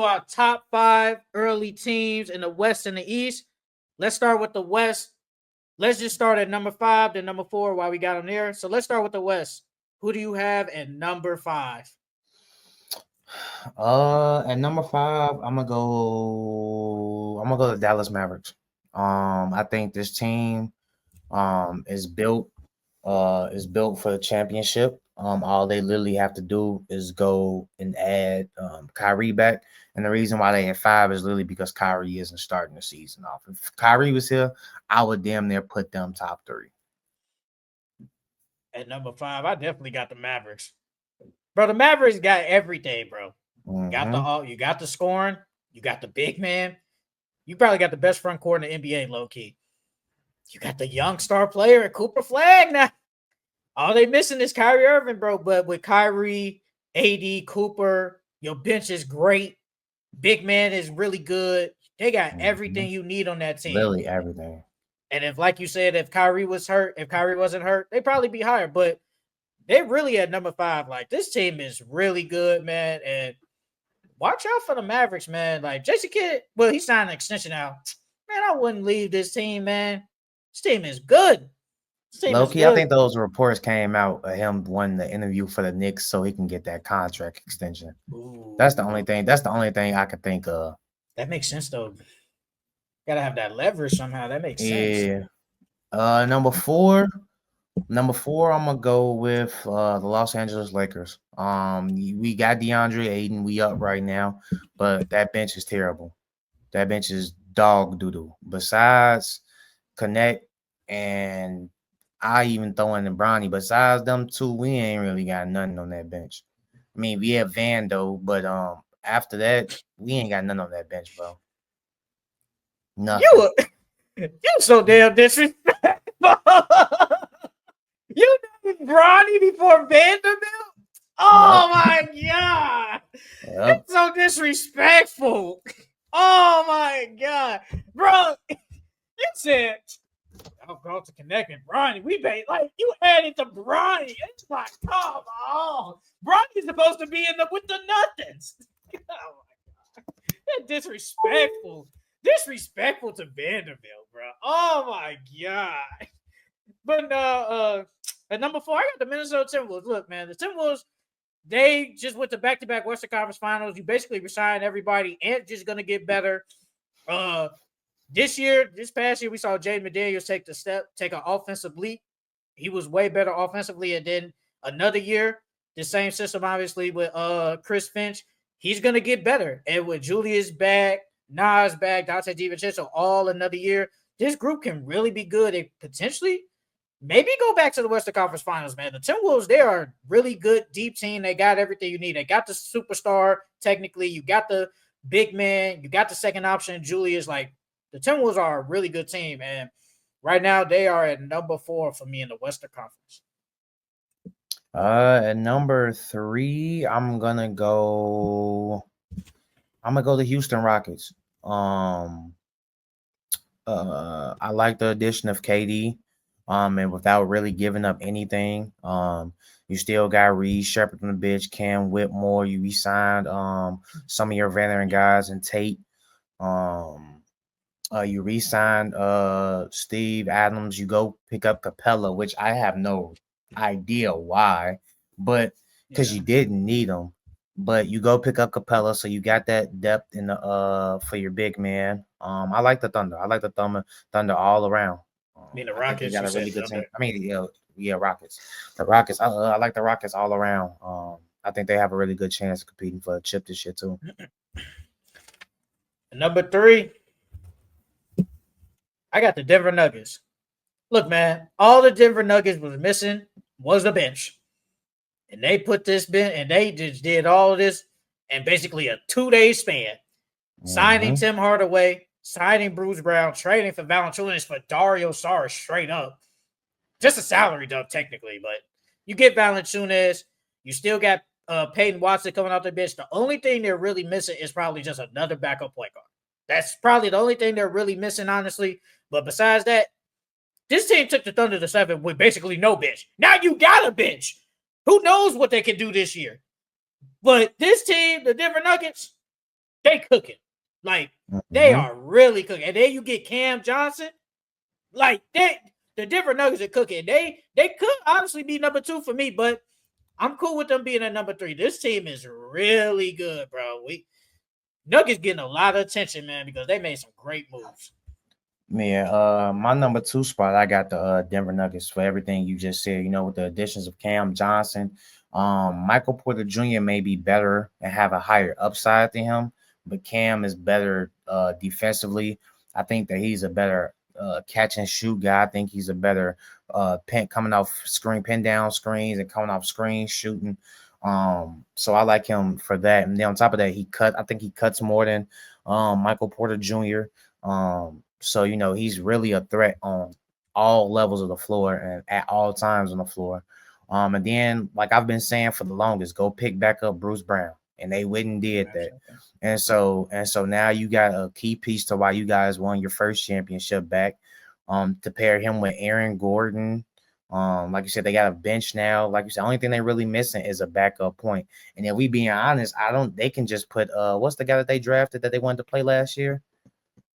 our top 5 early teams in the West and the East. Let's start with the West. Let's just start at number 5 then number 4 while we got them there. So let's start with the West. Who do you have at number 5? At number 5, I'm gonna go to Dallas Mavericks. I think this team is built for the championship. All they literally have to do is go and add Kyrie back. And the reason why they at 5 is literally because Kyrie isn't starting the season off. If Kyrie was here, I would damn near put them top 3. At number 5, I definitely got the Mavericks. Bro, the Mavericks got everything, bro. You got the scoring, you got the big man. You probably got the best front court in the NBA, low key. You got the young star player at Cooper Flag now. All they missing is Kyrie Irving, bro. But with Kyrie, AD, Cooper, your bench is great. Big man is really good. They got everything you need on that team. Really everything. And if, like you said, if Kyrie wasn't hurt, they'd probably be higher. But they really at number 5. Like, this team is really good, man. And watch out for the Mavericks, man. Like, Jason Kidd, well, he signed an extension now. Man, I wouldn't leave this team, man. This team is good. Low-key, I think those reports came out of him wanting the interview for the Knicks so he can get that contract extension. Ooh. That's the only thing I could think of. That makes sense, though. Gotta have that leverage somehow. That makes sense. Yeah. Number 4, I'm gonna go with the Los Angeles Lakers. We got DeAndre Ayton. We up right now, but that bench is terrible. That bench is dog doo-doo. Besides Connect and I even throw in the Bronny. Besides them two, we ain't really got nothing on that bench. I mean, we have Vando, but after that, we ain't got nothing on that bench, bro. Nothing. You so damn disrespectful. You named Bronny before Vanderbilt? Oh my god. Yep. That's so disrespectful. Oh my god. Bro, you said I'm going to connect with Bronny. We made like you added to Bronny. It's like, come on. Bronny's supposed to be with the nothings. Oh my god. That's disrespectful. Disrespectful to Vanderbilt, bro. Oh my god. But at number 4, I got the Minnesota Timberwolves. Look, man, the Timberwolves, they just went to back-to-back Western Conference Finals. You basically resigned everybody and just gonna get better. This past year, we saw Jaden McDaniels take an offensive leap. He was way better offensively. And then another year, the same system, obviously, with Chris Finch, he's going to get better. And with Julius back, Nas back, Dante DiVincenzo, all another year, this group can really be good and potentially maybe go back to the Western Conference Finals, man. The Timberwolves, they are a really good, deep team. They got everything you need. They got the superstar, technically. You got the big man. You got the second option, Julius. Like, the Timberwolves are a really good team, and right now they are at number 4 for me in the Western Conference. At number 3, I'm gonna go the Houston Rockets. I like the addition of KD. And without really giving up anything, you still got Reed Shepherd on the bench, Cam Whitmore. You re-signed some of your veteran guys and Tate. You re-signed Steve Adams. You go pick up Capella, which I have no idea why, but because you didn't need him. But you go pick up Capella, so you got that depth in the for your big man. I like the Thunder. I like the Thunder all around. I mean, the Rockets got a really good team. I mean, yeah, Rockets. The Rockets. I like the Rockets all around. I think they have a really good chance of competing for a chip this year too. Number 3. I got the Denver Nuggets. Look, man, all the Denver Nuggets was missing was the bench. And they put this bench, and they just did all of this in basically a 2-day span. Signing Tim Hardaway, signing Bruce Brown, trading for Valanciunas for Dario Saric straight up. Just a salary dump, technically, but you get Valanciunas. You still got Peyton Watson coming off the bench. The only thing they're really missing is probably just another backup point guard. That's probably the only thing they're really missing, honestly. But besides that, this team took the Thunder to 7 with basically no bench. Now you got a bench. Who knows what they can do this year? But this team, the Denver Nuggets, they cooking. Like, they are really cooking. And then you get Cam Johnson. Like, the Denver Nuggets are cooking. They could honestly be number 2 for me, but I'm cool with them being at number 3. This team is really good, bro. Nuggets getting a lot of attention, man, because they made some great moves. Yeah, my number 2 spot, I got the Denver Nuggets for everything you just said. You know, with the additions of Cam Johnson, Michael Porter Jr. may be better and have a higher upside than him, but Cam is better defensively. I think that he's a better catch and shoot guy. I think he's a better coming off pin down screens and coming off screens shooting. So I like him for that. And then on top of that, I think he cuts more than Michael Porter Jr. So, you know, he's really a threat on all levels of the floor and at all times on the floor. And then, like I've been saying for the longest, go pick back up Bruce Brown. And they wouldn't did that. And so now you got a key piece to why you guys won your first championship back. To pair him with Aaron Gordon. Like you said, they got a bench now. Like you said, the only thing they really missing is a backup point. And if we being honest, they can just put what's the guy that they drafted that they wanted to play last year?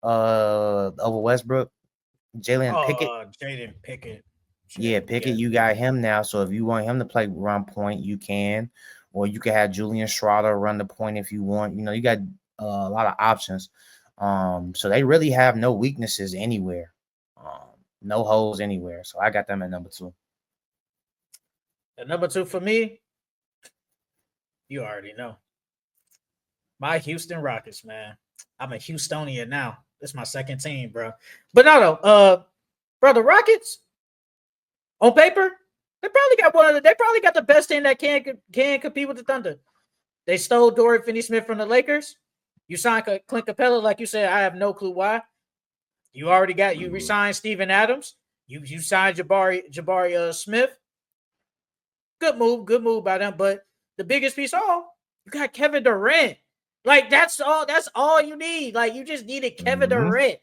Over Westbrook, Jalen Pickett. Jaden Pickett. Yeah, Pickett. You got him now. So if you want him to play run point, you can, or you can have Julian Schroeder run the point if you want. You know, you got a lot of options. So they really have no weaknesses anywhere, no holes anywhere. So I got them at number 2. At number 2 for me, you already know, my Houston Rockets, man. I'm a Houstonian now. This is my second team, bro. But no, bro, the Rockets on paper, they probably got the best team that can compete with the Thunder. They stole Dorian Finney-Smith from the Lakers. You signed Clint Capella, like you said. I have no clue why. You re-signed Steven Adams. You signed Jabari Smith. Good move by them. But the biggest piece, you got Kevin Durant. Like, that's all you need. Like, you just needed Kevin Durant.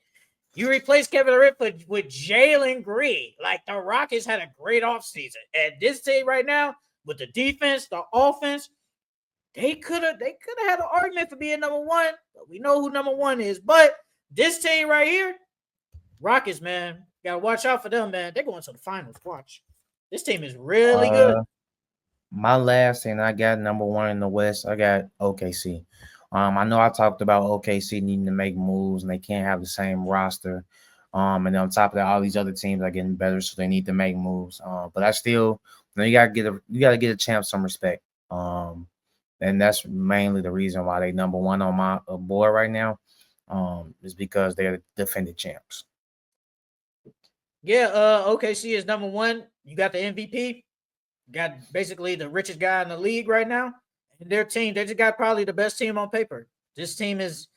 You replaced Kevin Durant with Jalen Green. Like, the Rockets had a great offseason. And this team right now, with the defense, the offense, they could have had an argument for being number 1. But we know who number 1 is. But this team right here, Rockets, man, gotta watch out for them, man. They're going to the finals. Watch. This team is really good. My last thing, I got number 1 in the West. I got OKC. I know I talked about OKC needing to make moves and they can't have the same roster. And then on top of that, all these other teams are getting better, so they need to make moves. But I still, you gotta get a champ some respect. And that's mainly the reason why they number 1 on my board right now. Is because they're the defending champs. Yeah, OKC is number 1. You got the MVP. Got basically the richest guy in the league right now. And their team, they just got probably the best team on paper. This team is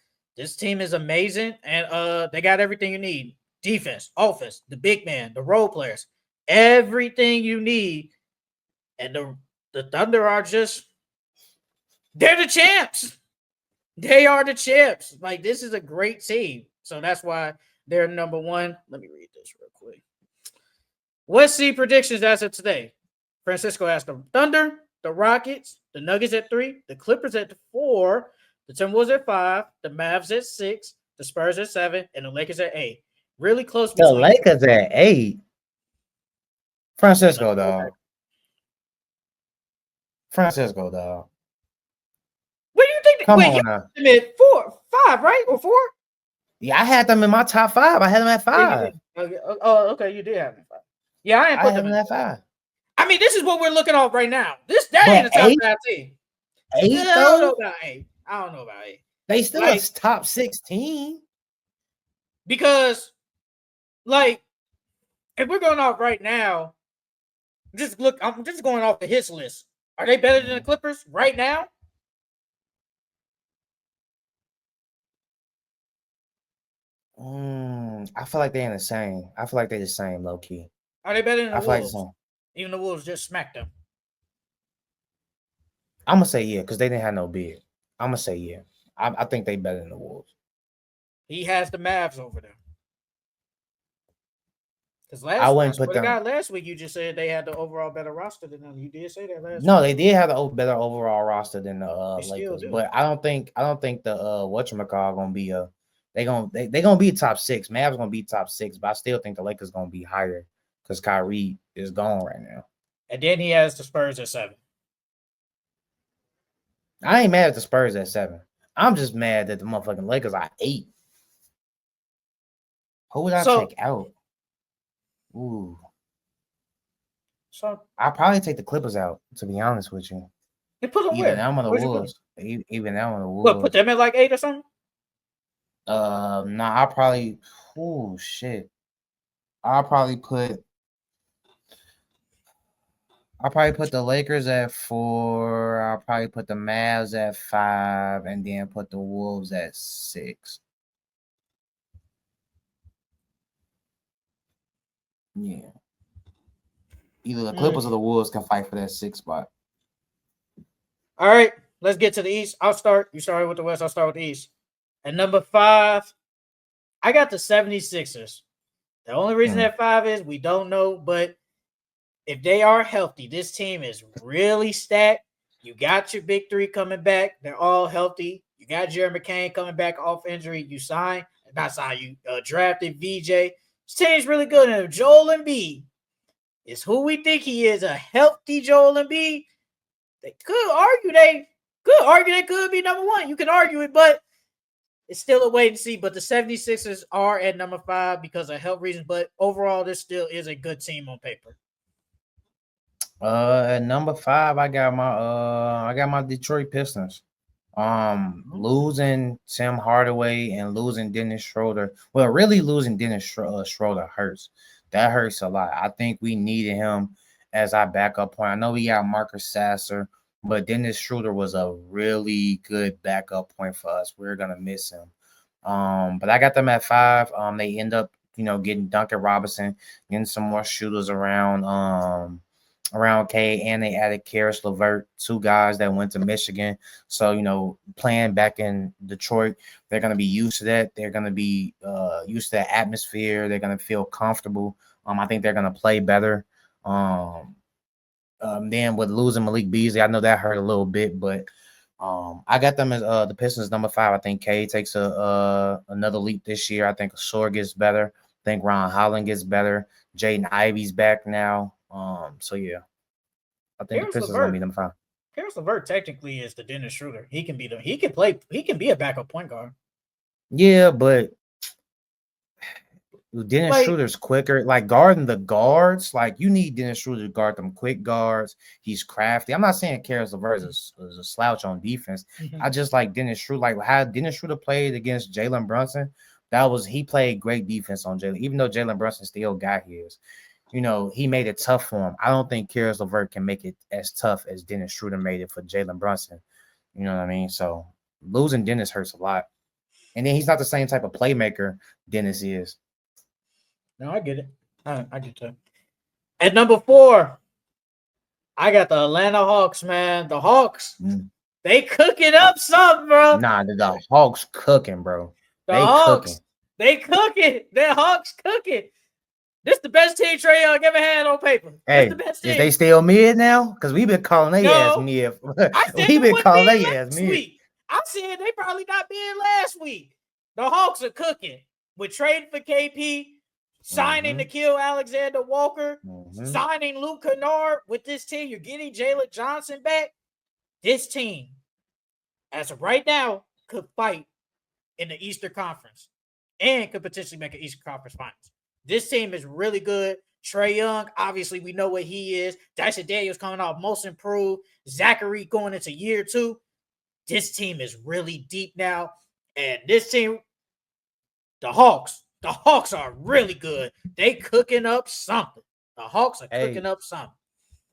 amazing, and they got everything you need: defense, offense, the big man, the role players, everything you need. And the Thunder are they're the champs. They are the champs. Like, this is a great team, so that's why they're number 1. Let me read this real quick. West Seed predictions as of today. Francisco asked them: Thunder, the Rockets, the Nuggets at 3, the Clippers at 4, the Timberwolves at 5, the Mavs at 6, the Spurs at 7, and the Lakers at 8. Really close. The Lakers at 8. Francisco, dog. Francisco, dog. What do you think? Come on now. 4, 5, right? Or 4? Yeah, I had them in my top 5. I had them at 5. Okay, you did have them 5. Yeah, I ain't put them at 5. I mean, this is what we're looking at right now. That ain't a top 5 team. 8, I don't know about 8. I don't know about 8. They still a top 16. Because, like, if we're going off right now, I'm just going off the hits list. Are they better than the Clippers right now? I feel like they're the same. I feel like they're the same, low key. Are they better than the Wolves? Even the Wolves just smacked them. I'm gonna say yeah, because they didn't have no bid. I'm gonna say yeah. I think they better than the Wolves. He has the Mavs over there. Because I wouldn't put them. last week you just said they had the overall better roster than them. You did say that last week. No, they did have a better overall roster than the They Lakers, do. but I don't think the whatchamacall gonna be they gonna be top 6. Mavs gonna be top 6, but I still think the Lakers gonna be higher because Kyrie is gone right now. And then he has the Spurs at 7. I ain't mad at the Spurs at 7. I'm just mad that the motherfucking Lakers are 8. Who would I take out? Ooh. So I'll probably take the Clippers out, to be honest with you. You put them Even them on the Wolves. Even them on the Wolves. What, put them at like 8 or something? Nah, I'll probably shit. I'll probably put the Lakers at 4. I'll probably put the Mavs at 5, and then put the Wolves at 6. Yeah. Either the Clippers or the Wolves can fight for that 6th spot. All right, let's get to the East. I'll start. You started with the West. I'll start with the East. At number 5, I got the 76ers. The only reason that 5 is we don't know, but if they are healthy, this team is really stacked. You got your big 3 coming back. They're all healthy. You got Jeremy McCain coming back off injury. You drafted VJ. This team's really good. And Joel Embiid is who we think he is, a healthy Joel Embiid. They could argue they could be number 1. You can argue it, but it's still a wait and see. But the 76ers are at number 5 because of health reasons. But overall, this still is a good team on paper. At number 5, I got my Detroit Pistons. Losing Tim Hardaway and losing Dennis Schroeder. Well, really losing Dennis Schroeder hurts. That hurts a lot. I think we needed him as our backup point. I know we got Marcus Sasser, but Dennis Schroeder was a really good backup point for us. We're gonna miss him. But I got them at 5. They end up, getting Duncan Robinson, getting some more shooters around K, and they added Karis LeVert, 2 guys that went to Michigan. So, playing back in Detroit, they're going to be used to that. They're going to be used to that atmosphere. They're going to feel comfortable. I think they're going to play better. Then with losing Malik Beasley, I know that hurt a little bit, but I got them as the Pistons number 5. I think K takes another leap this year. I think Shore gets better. I think Ron Holland gets better. Jaden Ivey's back now. So yeah, I think the Pistons gonna be number 5. Karis LeVert technically is the Dennis Schroeder. He can be a backup point guard. Yeah, but Dennis Schroeder's quicker. Like guarding the guards, like you need Dennis Schroeder to guard them quick guards. He's crafty. I'm not saying Karis LeVert is a slouch on defense. I just like Dennis Schroeder. Like how Dennis Schroeder played against Jalen Brunson. He played great defense on Jalen, even though Jalen Brunson still got his. He made it tough for him. I don't think Karis LeVert can make it as tough as Dennis Schroeder made it for Jalen Brunson. You know what I mean? So losing Dennis hurts a lot. And then he's not the same type of playmaker Dennis is. No, I get it. I get that. At number 4, I got the Atlanta Hawks, man. The Hawks, they cooking up something, bro. Nah, the Hawks cooking, bro. They cooking. The Hawks cooking. This is the best team Trae Young ever had on paper. Hey, the best team. Is they still mid now? Because we've been calling their ass mid. We've been calling their ass mid. I said they probably not mid last week. The Hawks are cooking with trading for KP, signing to kill Alexander Walker, signing Luke Kennard. With this team, you're getting Jalen Johnson back. This team, as of right now, could fight in the Eastern Conference and could potentially make an Eastern Conference Finals. This team is really good. Trae Young, obviously, we know what he is. Dyson Daniels coming off most improved. Zachary going into year 2. This team is really deep now. And this team, the Hawks are really good. They cooking up something. The Hawks are cooking up something.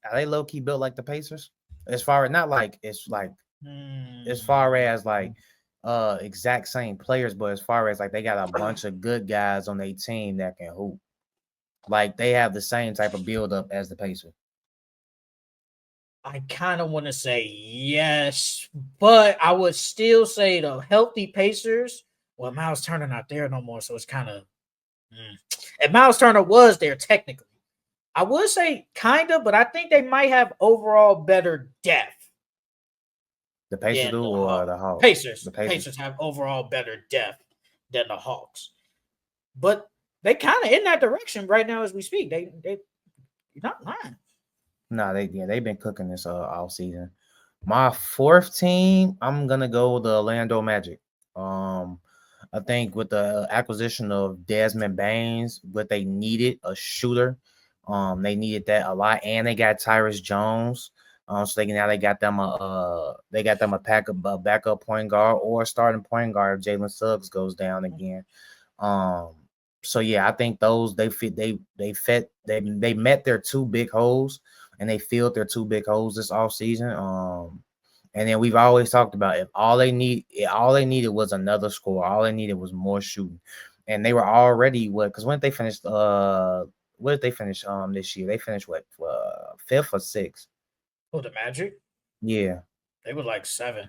Are they low-key built like the Pacers? As far as as far as exact same players, but as far as they got a bunch of good guys on their team that can hoop. Like they have the same type of build up as the Pacers. I kind of want to say yes, but I would still say the healthy Pacers. Well, Miles Turner not there no more, so it's kind of And Miles Turner was there technically. I would say kind of, but I think they might have overall better depth The Pacers than do the or Hawks. the Hawks? Pacers. The Pacers. Pacers have overall better depth than the Hawks. But they kind of in that direction right now as we speak. You're not lying. No, they've been cooking this all season. My fourth team, I'm gonna go with the Orlando Magic. I think with the acquisition of Desmond Baines, what they needed a shooter. They needed that a lot, and they got Tyrus Jones. So they got them a backup point guard or a starting point guard if Jalen Suggs goes down again. Um, so yeah, I think those they met their two big holes and they filled their two big holes this off season. And then we've always talked about if all they needed was another score. All they needed was more shooting, and they were already what? Because when they finished, what did they finish? This year they finished what? Fifth or sixth? Oh, the Magic? Yeah, They were like seventh.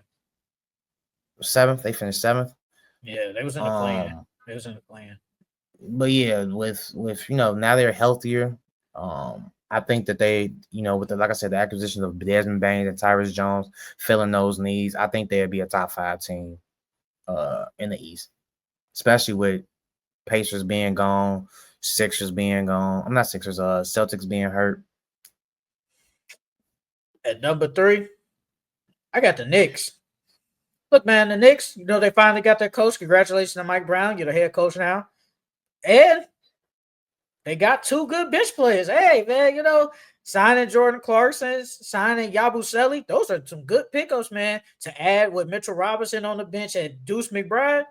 They finished seventh. Yeah, they was in the plan. They was in the plan. But yeah, with now they're healthier. I think that they, with like I said, the acquisition of Desmond Bain and Tyrus Jones filling those needs, I think they'd be a top 5 team in the East, especially with Pacers being gone, Sixers being gone. I'm not Sixers, Celtics being hurt. At number 3, I got the Knicks. Look, man, the Knicks, they finally got their coach. Congratulations to Mike Brown. You're the head coach now. And they got 2 good bench players. Hey, man, signing Jordan Clarkson, signing Yabusele. Those are some good pickups, man, to add with Mitchell Robinson on the bench and Deuce McBride.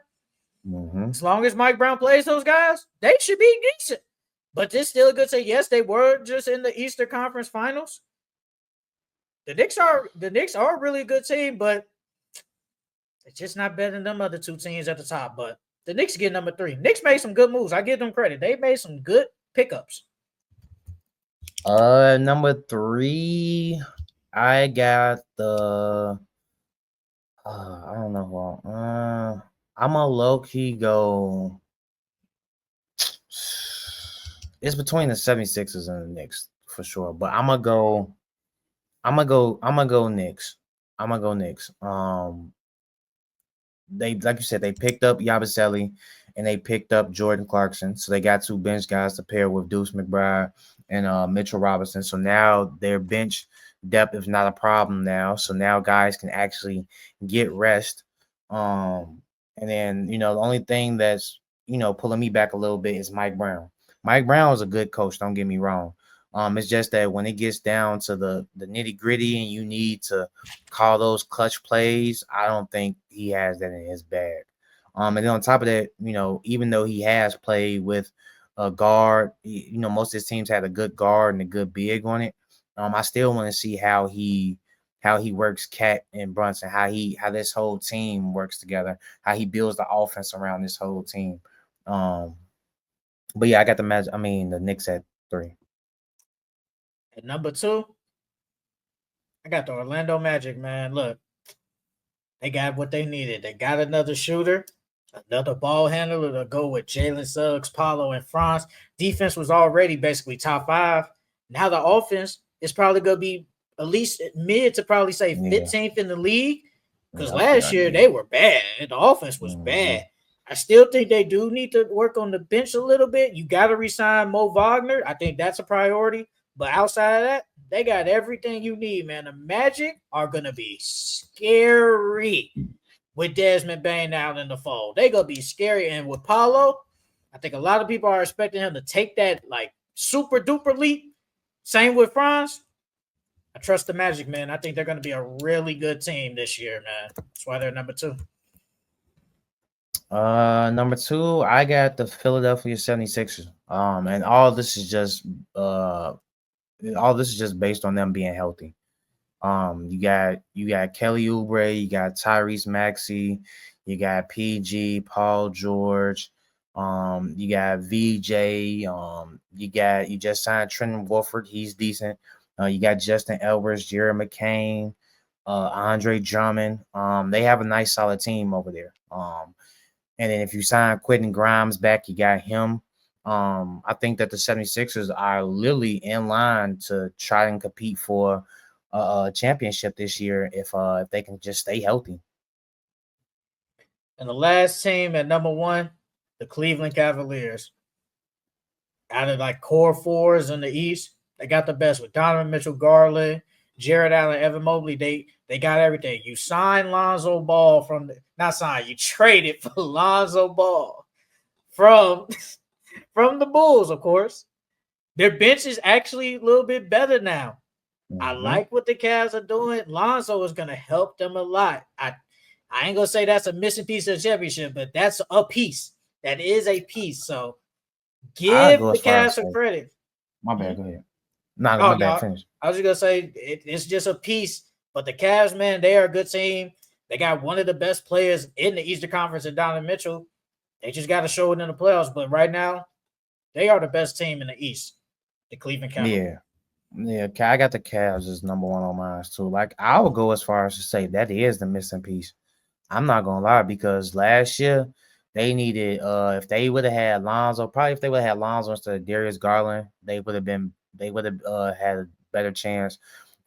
Mm-hmm. As long as Mike Brown plays those guys, they should be decent. But this still a good say. Yes, they were just in the Eastern Conference Finals. The Knicks are a really good team, but it's just not better than them other 2 teams at the top. But the Knicks get number 3. Knicks made some good moves. I give them credit. They made some good pickups. Number 3, I got the. I don't know who. I'm a low key go. It's between the 76ers and the Knicks for sure, but I'm gonna go Knicks. I'm gonna go Knicks. They, like you said, they picked up Yabusele and they picked up Jordan Clarkson, so they got 2 bench guys to pair with Deuce McBride and Mitchell Robinson. So now their bench depth is not a problem now. So now guys can actually get rest. And then the only thing that's pulling me back a little bit is Mike Brown. Mike Brown is a good coach. Don't get me wrong. It's just that when it gets down to the nitty gritty and you need to call those clutch plays, I don't think he has that in his bag. And then on top of that, even though he has played with a guard, most of his teams had a good guard and a good big on it. I still want to see how he works Cat and Brunson, how this whole team works together, how he builds the offense around this whole team. But yeah, I got the Knicks at 3. At number 2, I got the Orlando Magic, man. Look, they got what they needed. They got another shooter, another ball handler to go with Jalen Suggs, Paulo, and Franz. Defense was already basically top 5. Now the offense is probably going to be at least mid to probably say 15th in the league. Because last year they were bad. The offense was bad. I still think they do need to work on the bench a little bit. You got to resign Mo Wagner. I think that's a priority. But outside of that, they got everything you need, man. The Magic are going to be scary with Desmond Bain out in the fold. They're going to be scary. And with Paulo, I think a lot of people are expecting him to take that like super duper leap. Same with Franz. I trust the Magic, man. I think they're going to be a really good team this year, man. That's why they're number 2. Number 2, I got the Philadelphia 76ers. And all this is just based on them being healthy. You got Kelly Oubre, you got Tyrese Maxey, you got PG, Paul George, you got VJ, you just signed Trenton Wolford, he's decent. You got Justin Edwards, Jared McCain, Andre Drummond. They have a nice solid team over there. And then if you sign Quentin Grimes back, you got him. I think that the 76ers are literally in line to try and compete for a championship this year if they can just stay healthy. And the last team at number 1, the Cleveland Cavaliers. Out of like core fours in the East, they got the best with Donovan Mitchell, Garland, Jared Allen, Evan Mobley. They got everything. You signed Lonzo Ball you traded for Lonzo Ball from the Bulls, of course. Their bench is actually a little bit better now. Mm-hmm. I like what the Cavs are doing. Lonzo is going to help them a lot. I ain't going to say that's a missing piece of the championship, but that's a piece. That is a piece. So give the Cavs some credit. My bad. Go ahead. My bad. Finish. I was just going to say it's just a piece. But the Cavs, man, they are a good team. They got one of the best players in the Eastern Conference in Donovan Mitchell. They just got to show it in the playoffs. But right now, they are the best team in the East, the Cleveland Cavaliers. Yeah, I got the Cavs as number 1 on mine too. Like, I would go as far as to say that is the missing piece. I'm not gonna lie, because last year they needed if they would have had Lonzo, probably if they would have had Lonzo instead of Darius Garland, they would have had a better chance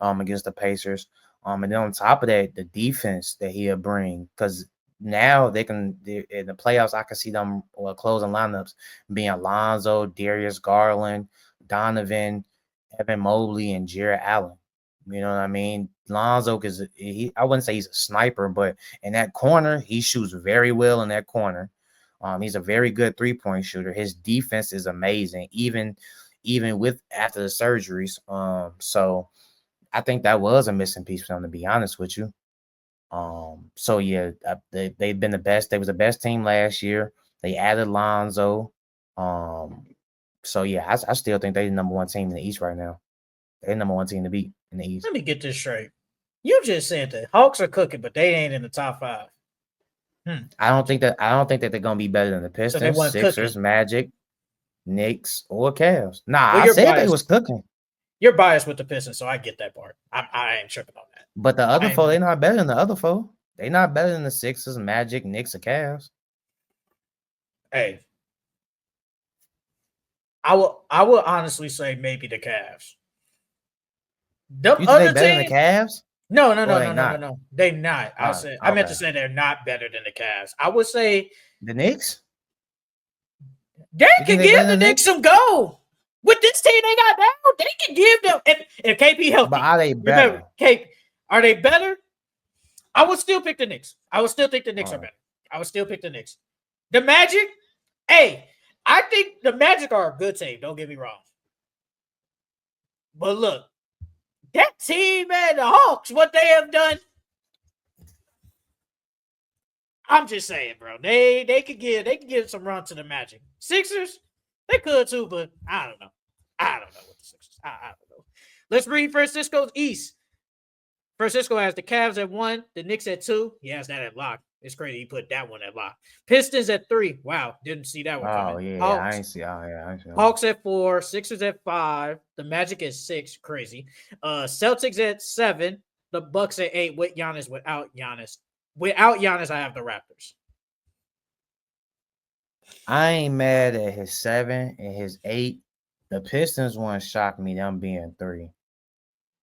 against the Pacers. And then on top of that, the defense that he'll bring, because now they can in the playoffs, I can see them closing lineups being Lonzo, Darius Garland, Donovan, Evan Mobley, and Jared Allen. You know what I mean? Lonzo, because I wouldn't say he's a sniper, but in that corner, he shoots very well in that corner. He's a very good 3-point shooter. His defense is amazing, even with after the surgeries. So I think that was a missing piece for them, to be honest with you. So yeah, they've been the best. They was the best team last year. They added Lonzo. So yeah, I still think they're the number 1 team in the East right now. They're the number 1 team to beat in the East. Let me get this straight. You just said the Hawks are cooking, but they ain't in the top 5. I don't think that they're gonna be better than the Pistons, so Sixers, cooking. Magic, Knicks, or Cavs. Nah, well, I said they was cooking. You're biased with the Pistons, so I get that part. I ain't tripping on that. But the other 4, they're not better than the other 4. They're not better than the Sixers, Magic, Knicks, or Cavs. Hey, I will honestly say maybe the Cavs. You think they better than the Cavs? No. They not. I meant to say they're not better than the Cavs. I would say the Knicks. They can give the Knicks some go. With this team they got now, they can give them. If KP healthy, but are they better? Remember, are they better? I would still pick the Knicks. I would still think the Knicks are better. I would still pick the Knicks. The Magic, hey, I think the Magic are a good team. Don't get me wrong. But look, that team and the Hawks, what they have done, I'm just saying, bro. They could give some run to the Magic. Sixers, they could too, but I don't know. I don't know what the Sixers. I don't know. Let's read Francisco's East. Francisco has the Cavs at 1, the Knicks at 2. He has that at lock. It's crazy he put that one at lock. Pistons at 3. Wow, didn't see that one coming. Oh yeah, Hawks, I ain't see. Hawks at 4, Sixers at 5, the Magic at 6. Crazy. Celtics at 7, the Bucks at 8 with Giannis. Without Giannis, I have the Raptors. I ain't mad at his 7 and his 8. The Pistons one shocked me. Them being 3.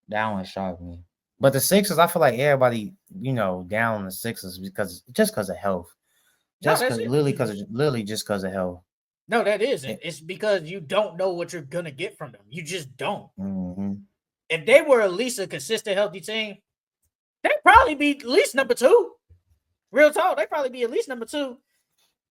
That one shocked me. But the Sixers, I feel like everybody, down on the Sixers because of health. Just because of health. No, that isn't. It's because you don't know what you're gonna get from them. You just don't. Mm-hmm. If they were at least a consistent, healthy team, they'd probably be at least number 2. Real talk, they'd probably be at least number 2.